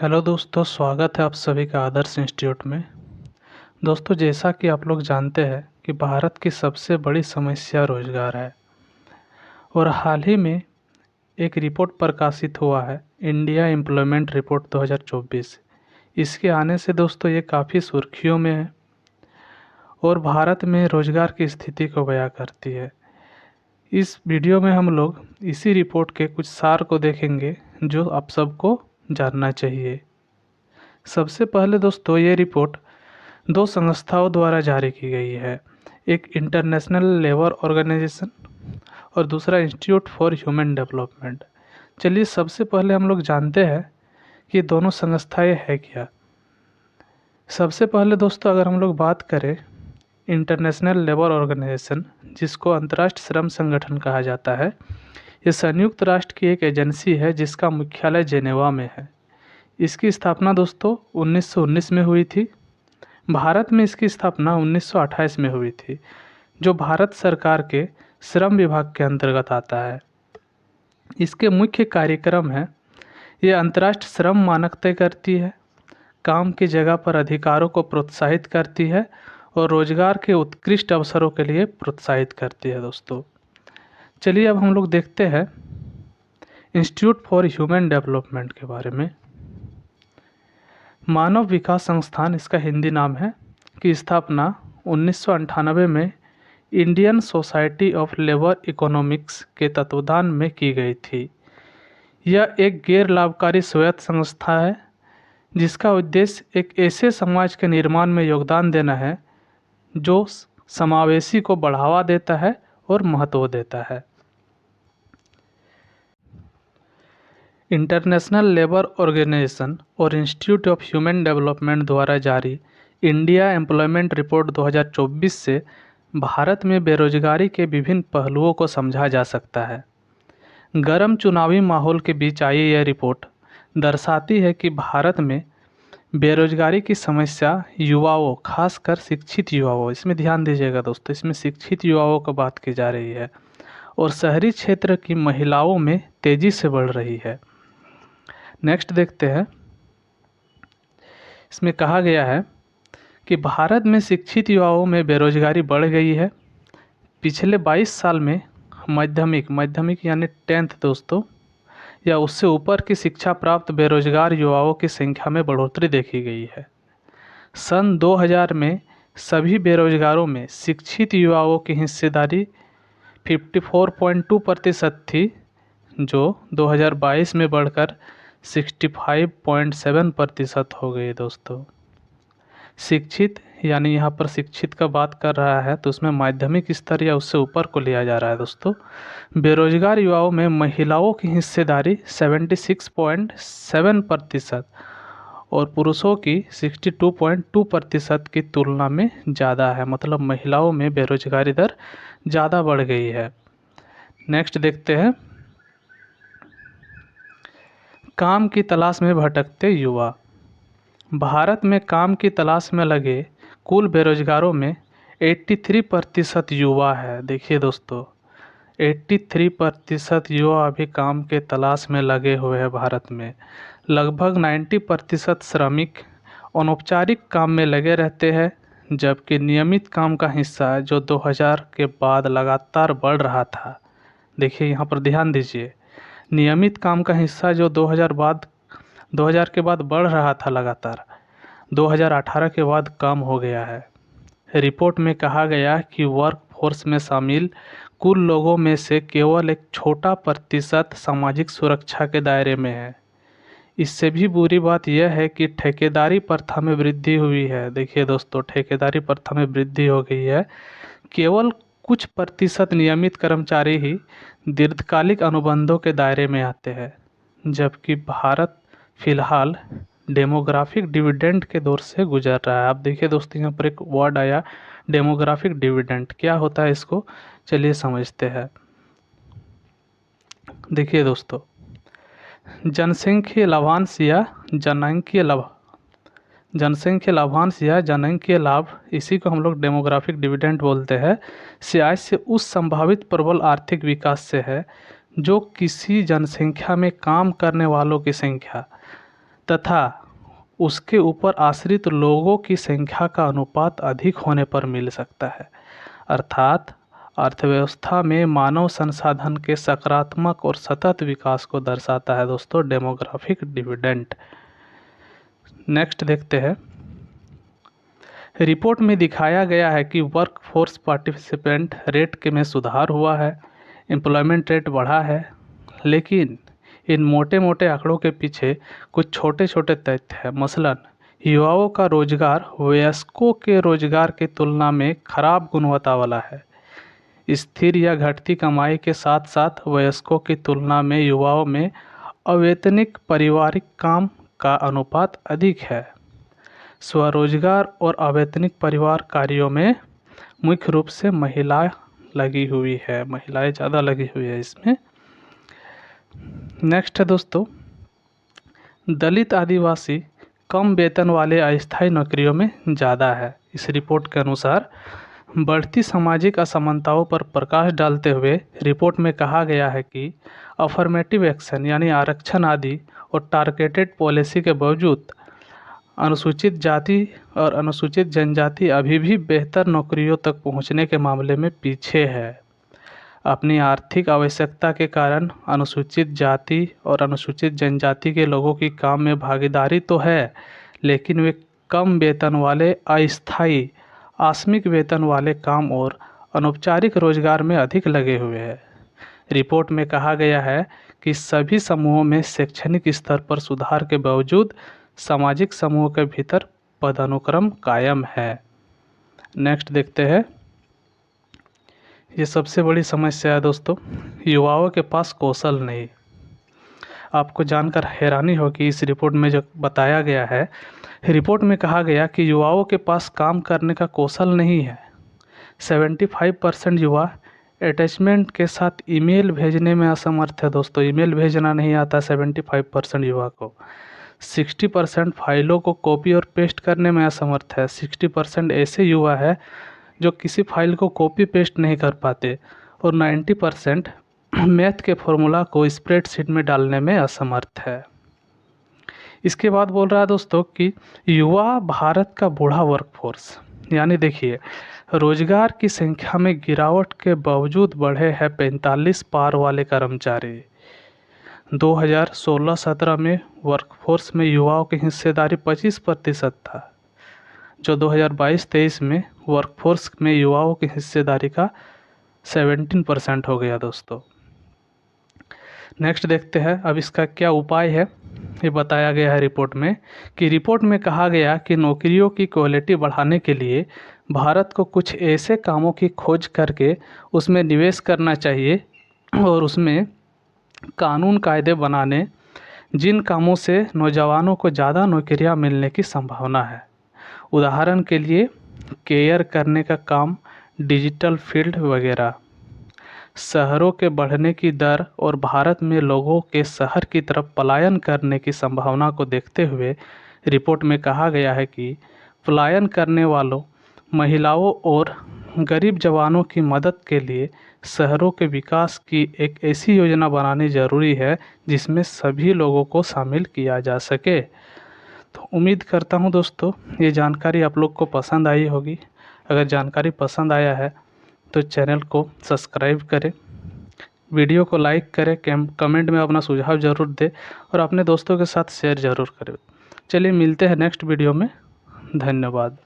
Hello दोस्तों, स्वागत है आप सभी का आदर्श इंस्टीट्यूट में। दोस्तों, जैसा कि आप लोग जानते हैं कि भारत की सबसे बड़ी समस्या रोजगार है और हाल ही में एक रिपोर्ट प्रकाशित हुआ है, इंडिया एम्प्लॉयमेंट रिपोर्ट 2024। इसके आने से दोस्तों ये काफ़ी सुर्खियों में है और भारत में रोजगार की स्थिति को बयां करती है। इस वीडियो में हम लोग इसी रिपोर्ट के कुछ सार को देखेंगे जो आप सबको जानना चाहिए। सबसे पहले दोस्तों, ये रिपोर्ट दो संस्थाओं द्वारा जारी की गई है। एक इंटरनेशनल लेबर ऑर्गेनाइजेशन और दूसरा इंस्टीट्यूट फॉर ह्यूमन डेवलपमेंट। चलिए सबसे पहले हम लोग जानते हैं कि दोनों संस्थाएं हैं क्या। सबसे पहले दोस्तों, अगर हम लोग बात करें इंटरनेशनल लेबर ऑर्गेनाइजेशन, जिसको अंतर्राष्ट्रीय श्रम संगठन कहा जाता है, ये संयुक्त राष्ट्र की एक एजेंसी है जिसका मुख्यालय जेनेवा में है। इसकी स्थापना दोस्तों 1919 में हुई थी। भारत में इसकी स्थापना 1928 में हुई थी, जो भारत सरकार के श्रम विभाग के अंतर्गत आता है। इसके मुख्य कार्यक्रम हैं, ये अंतर्राष्ट्रीय श्रम मानक तय करती है, काम की जगह पर अधिकारों को प्रोत्साहित करती है और रोजगार के उत्कृष्ट अवसरों के लिए प्रोत्साहित करती है। दोस्तों चलिए अब हम लोग देखते हैं इंस्टीट्यूट फॉर ह्यूमन डेवलपमेंट के बारे में। मानव विकास संस्थान इसका हिंदी नाम है, की स्थापना 1998 में Indian society of labour economics के तत्वाधान में की गई थी। यह एक गैर लाभकारी स्वायत्त संस्था है जिसका उद्देश्य एक ऐसे समाज के निर्माण में योगदान देना है जो समावेशी को बढ़ावा देता है और महत्व देता है। इंटरनेशनल लेबर ऑर्गेनाइजेशन और इंस्टीट्यूट ऑफ ह्यूमन डेवलपमेंट द्वारा जारी इंडिया एम्प्लॉयमेंट रिपोर्ट 2024 से भारत में बेरोजगारी के विभिन्न पहलुओं को समझा जा सकता है। गर्म चुनावी माहौल के बीच आई यह रिपोर्ट दर्शाती है कि भारत में बेरोजगारी की समस्या युवाओं, खासकर शिक्षित युवाओं, इसमें ध्यान दीजिएगा दोस्तों, इसमें शिक्षित युवाओं की बात की जा रही है, और शहरी क्षेत्र की महिलाओं में तेजी से बढ़ रही है। नेक्स्ट देखते हैं। इसमें कहा गया है कि भारत में शिक्षित युवाओं में बेरोजगारी बढ़ गई है। पिछले 22 साल में माध्यमिक यानी 10th दोस्तों, या उससे ऊपर की शिक्षा प्राप्त बेरोजगार युवाओं की संख्या में बढ़ोतरी देखी गई है। सन 2000 में सभी बेरोजगारों में शिक्षित युवाओं की हिस्सेदारी 54.2% थी, जो 2022 में बढ़कर 65.7% हो गई दोस्तों। शिक्षित यानी यहाँ पर शिक्षित का बात कर रहा है तो उसमें माध्यमिक स्तर या उससे ऊपर को लिया जा रहा है दोस्तों। बेरोजगार युवाओं में महिलाओं की हिस्सेदारी 76.7% और पुरुषों की 62.2% की तुलना में ज़्यादा है, मतलब महिलाओं में बेरोजगारी दर ज़्यादा बढ़ गई है। नेक्स्ट देखते हैं। काम की तलाश में भटकते युवा। भारत में काम की तलाश में लगे कुल बेरोजगारों में 83% युवा है। देखिए दोस्तों, 83% युवा अभी काम के तलाश में लगे हुए हैं भारत में। लगभग 90% श्रमिक अनौपचारिक काम में लगे रहते हैं, जबकि नियमित काम का हिस्सा जो 2000 के बाद लगातार बढ़ रहा था। देखिए यहाँ पर ध्यान दीजिए, नियमित काम का हिस्सा जो 2000 के बाद बढ़ रहा था लगातार, 2018 के बाद कम हो गया है। रिपोर्ट में कहा गया कि वर्क फोर्स में शामिल कुल लोगों में से केवल एक छोटा प्रतिशत सामाजिक सुरक्षा के दायरे में है। इससे भी बुरी बात यह है कि ठेकेदारी प्रथा में वृद्धि हुई है। देखिए दोस्तों, ठेकेदारी प्रथा में वृद्धि हो गई है। केवल कुछ प्रतिशत नियमित कर्मचारी ही दीर्घकालिक अनुबंधों के दायरे में आते हैं, जबकि भारत फिलहाल डेमोग्राफिक डिविडेंड के दौर से गुजर रहा है। आप देखिए दोस्तों, यहाँ पर एक वर्ड आया डेमोग्राफिक डिविडेंड, क्या होता है इसको चलिए समझते हैं। देखिए दोस्तों, जनसंख्या लाभांश या जनांकीय लाभ, इसी को हम लोग डेमोग्राफिक डिविडेंड बोलते हैं, से आय से उस संभावित प्रबल आर्थिक विकास से है जो किसी जनसंख्या में काम करने वालों की संख्या तथा उसके ऊपर आश्रित लोगों की संख्या का अनुपात अधिक होने पर मिल सकता है। अर्थात अर्थव्यवस्था में मानव संसाधन के सकारात्मक और सतत विकास को दर्शाता है दोस्तों डेमोग्राफिक डिविडेंड। नेक्स्ट देखते हैं। रिपोर्ट में दिखाया गया है कि वर्कफोर्स पार्टिसिपेंट रेट के में सुधार हुआ है, एम्प्लॉयमेंट रेट बढ़ा है, लेकिन इन मोटे मोटे आंकड़ों के पीछे कुछ छोटे छोटे तथ्य हैं। मसलन युवाओं का रोजगार वयस्कों के रोजगार की तुलना में खराब गुणवत्ता वाला है। स्थिर या घटती कमाई के साथ साथ वयस्कों की तुलना में युवाओं में अवैतनिक पारिवारिक काम का अनुपात अधिक है। स्वरोजगार और अवैतनिक परिवार कार्यों में मुख्य रूप से महिलाएं लगी हुई है, महिलाएं ज़्यादा लगी हुई है इसमें। नेक्स्ट है दोस्तों, दलित आदिवासी कम वेतन वाले अस्थायी नौकरियों में ज़्यादा है। इस रिपोर्ट के अनुसार बढ़ती सामाजिक असमानताओं पर प्रकाश डालते हुए रिपोर्ट में कहा गया है कि अफर्मेटिव एक्शन यानी आरक्षण आदि और टारगेटेड पॉलिसी के बावजूद अनुसूचित जाति और अनुसूचित जनजाति अभी भी बेहतर नौकरियों तक पहुंचने के मामले में पीछे है। अपनी आर्थिक आवश्यकता के कारण अनुसूचित जाति और अनुसूचित जनजाति के लोगों की काम में भागीदारी तो है, लेकिन वे कम वेतन वाले अस्थायी आकस्मिक वेतन वाले काम और अनौपचारिक रोजगार में अधिक लगे हुए हैं। रिपोर्ट में कहा गया है कि सभी समूहों में शैक्षणिक स्तर पर सुधार के बावजूद सामाजिक समूह के भीतर पदानुक्रम कायम है। नेक्स्ट देखते हैं। ये सबसे बड़ी समस्या है दोस्तों, युवाओं के पास कौशल नहीं। आपको जानकर हैरानी होगी इस रिपोर्ट में जो बताया गया है। रिपोर्ट में कहा गया कि युवाओं के पास काम करने का कौशल नहीं है। 75% युवा अटैचमेंट के साथ ईमेल भेजने में असमर्थ है दोस्तों। ईमेल भेजना नहीं आता 75% युवा को। 60% फाइलों को कॉपी और पेस्ट करने में असमर्थ है। 60% ऐसे युवा है जो किसी फाइल को कॉपी पेस्ट नहीं कर पाते, और 90% मैथ के फॉर्मूला को स्प्रेडशीट में डालने में असमर्थ है। इसके बाद बोल रहा है दोस्तों कि युवा भारत का बूढ़ा वर्कफोर्स, यानी देखिए रोजगार की संख्या में गिरावट के बावजूद बढ़े हैं 45 पार वाले कर्मचारी। 2016-17 में वर्कफोर्स में युवाओं की हिस्सेदारी 25% था, जो 2022-23 में वर्कफोर्स में युवाओं की हिस्सेदारी का 17% हो गया दोस्तों। नेक्स्ट देखते हैं अब इसका क्या उपाय है। ये बताया गया है रिपोर्ट में कि रिपोर्ट में कहा गया कि नौकरियों की क्वालिटी बढ़ाने के लिए भारत को कुछ ऐसे कामों की खोज करके उसमें निवेश करना चाहिए और उसमें कानून कायदे बनाने, जिन कामों से नौजवानों को ज़्यादा नौकरियां मिलने की संभावना है। उदाहरण के लिए केयर करने का काम, डिजिटल फील्ड वगैरह। शहरों के बढ़ने की दर और भारत में लोगों के शहर की तरफ पलायन करने की संभावना को देखते हुए रिपोर्ट में कहा गया है कि पलायन करने वालों, महिलाओं और गरीब जवानों की मदद के लिए शहरों के विकास की एक ऐसी योजना बनानी जरूरी है जिसमें सभी लोगों को शामिल किया जा सके। तो उम्मीद करता हूँ दोस्तों ये जानकारी आप लोग को पसंद आई होगी। अगर जानकारी पसंद आया है तो चैनल को सब्सक्राइब करें, वीडियो को लाइक करें, कमेंट में अपना सुझाव ज़रूर दें और अपने दोस्तों के साथ शेयर ज़रूर करें। चलिए मिलते हैं नेक्स्ट वीडियो में। धन्यवाद।